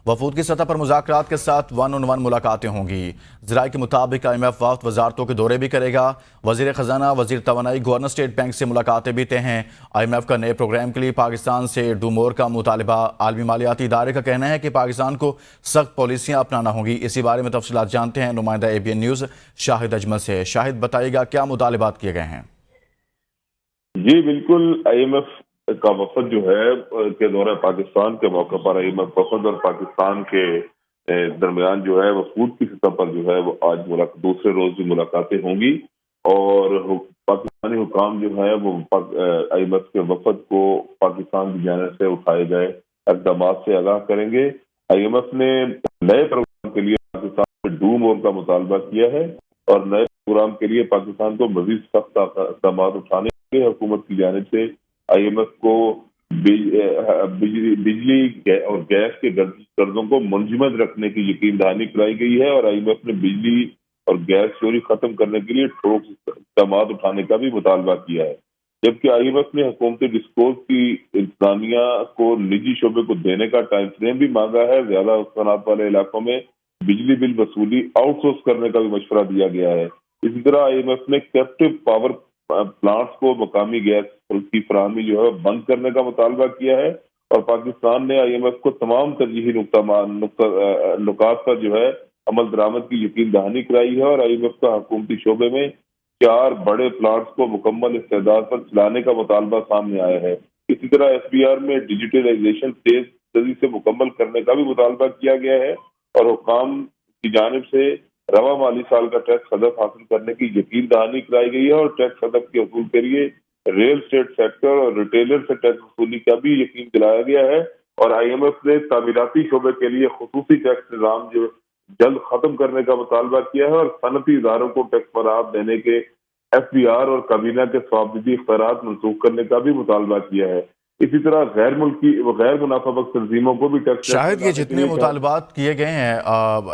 वफूद की सतह पर मुज़ाकरात के साथ वन ऑन वन मुलाकातें होंगी। ज़राए के मुताबिक IMF वक्त वजारतों के दौरे भी करेगा। वज़ीर ख़जाना, वज़ीर तवानाई, गवर्नर स्टेट बैंक से मुलाकातें भी तय हैं। IMF का नए प्रोग्राम के लिए पाकिस्तान से डू मोर का मुतालबा। आलमी मालियाती इदारे का कहना है कि पाकिस्तान को सख्त पॉलिसियाँ अपनाना होंगी। इसी बारे में तफसीलात जानते हैं नुमाइंदा ABN न्यूज़ शाहिद अजमल से। शाहिद, बताइएगा क्या मुतालबात किए गए हैं? जी बिल्कुल, IMF का वफद जो है के दौरे पाकिस्तान के मौके पर IMF वफद और पाकिस्तान के दरमियान जो है वफूद की सतह पर जो है वो आज दूसरे रोज भी मुलाकातें होंगी और पाकिस्तानी हुकाम जो है वो IMF के वफद को पाकिस्तान की जानिब से उठाए गए इक़दाम से आगाह करेंगे। IMF ने नए प्रोग्राम के लिए पाकिस्तान से डू मोर का मुतालबा किया है और नए प्रोग्राम के लिए पाकिस्तान को मजीद सख्त इक़दाम उठाने के हुकूमत की जानिब से IMF को बिजली और गैस के कर्जों को मुंजमद रखने की यकीन दहानी कराई गई है और IMF ने बिजली और गैस चोरी खत्म करने के लिए ठोस इक़दाम उठाने का भी मुतालबा किया है। जबकि IMF ने हुकूमती डिस्कोर्स की इंतजामिया को निजी शोबे को देने का टाइम फ्रेम भी मांगा है। ज्यादा नुकसानात वाले इलाकों में बिजली बिल वसूली आउटसोर्स करने का भी मशवरा दिया गया है। इसी तरह IMF ने कैप्टिव पावर प्लांट्स को मकामी गैस की फराहमी जो है बंद करने का मुतालबा किया है और पाकिस्तान ने IMF को तमाम तरजीही नुकात पर जो है अमल दरामद की यकीन दहानी कराई है और IMF का हुकूमती शोबे में 4 बड़े प्लांट्स को मुकम्मल इस्तेदाद पर चलाने का मुतालबा सामने आया है। इसी तरह SBR में डिजिटलाइजेशन तेज तेजी से मुकम्मल करने का भी मुतालबा किया गया है और हुकाम की जानिब से रवा माली साल का टैक्स हदफ हासिल करने की यकीन दहानी कराई गई है और टैक्स हदफ के असूल के लिए रियल स्टेट सेक्टर और रिटेलर से टैक्स वसूली का भी यकीन दिलाया गया है और IMF ने तामीराती शोबे के लिए खुसूसी टैक्स निज़ाम जो जल्द खत्म करने का मुतालबा किया है और सनती इदारों को टैक्स फराहम देने के SBR और काबीना के स्वाबदिदी इख्तियारात मनसूख करने का भी मुतालबा किया है। इसी तरह गैर मुनाफाबख्श तंजीमों को भी टैक्स। शाहिद, ये जितने मुतालबात किए गए हैं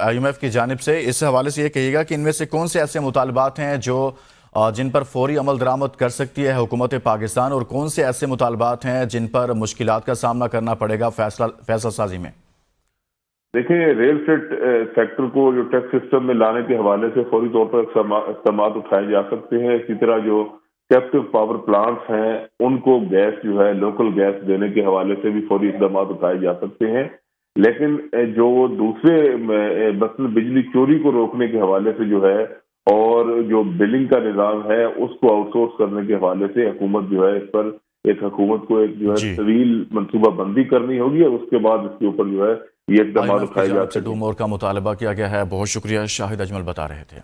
IMF की जानिब से, इस हवाले से ये कहिएगा कि इनमें से कौन से ऐसे मुतालबात हैं जो जिन पर फौरी अमल दरामद कर सकती है हुकूमत पाकिस्तान और कौन से ऐसे मुतालबात हैं जिन पर मुश्किलात का सामना करना पड़ेगा फैसला साजी में? देखिए, रियल स्टेट सेक्टर को जो टैक्स सिस्टम में लाने के हवाले से फौरी तौर पर इक़दाम उठाए जा सकते हैं। इसी तरह जो कैप्टिव पावर प्लांट्स हैं उनको गैस जो है लोकल गैस देने के हवाले से भी फौरी इक़दाम उठाए जा सकते हैं। लेकिन जो दूसरे मसलन बिजली चोरी को रोकने के हवाले से जो है और जो बिलिंग का निज़ाम है उसको आउटसोर्स करने के हवाले से हुकूमत जो है इस पर हुकूमत को एक जो है तवील मनसूबा बंदी करनी होगी और उसके बाद इसके ऊपर जो है ये इक़दाम उठाए जा सकते हैं। डू मोर का मुतालबा किया गया है। बहुत शुक्रिया, शाहिद अजमल बता रहे थे।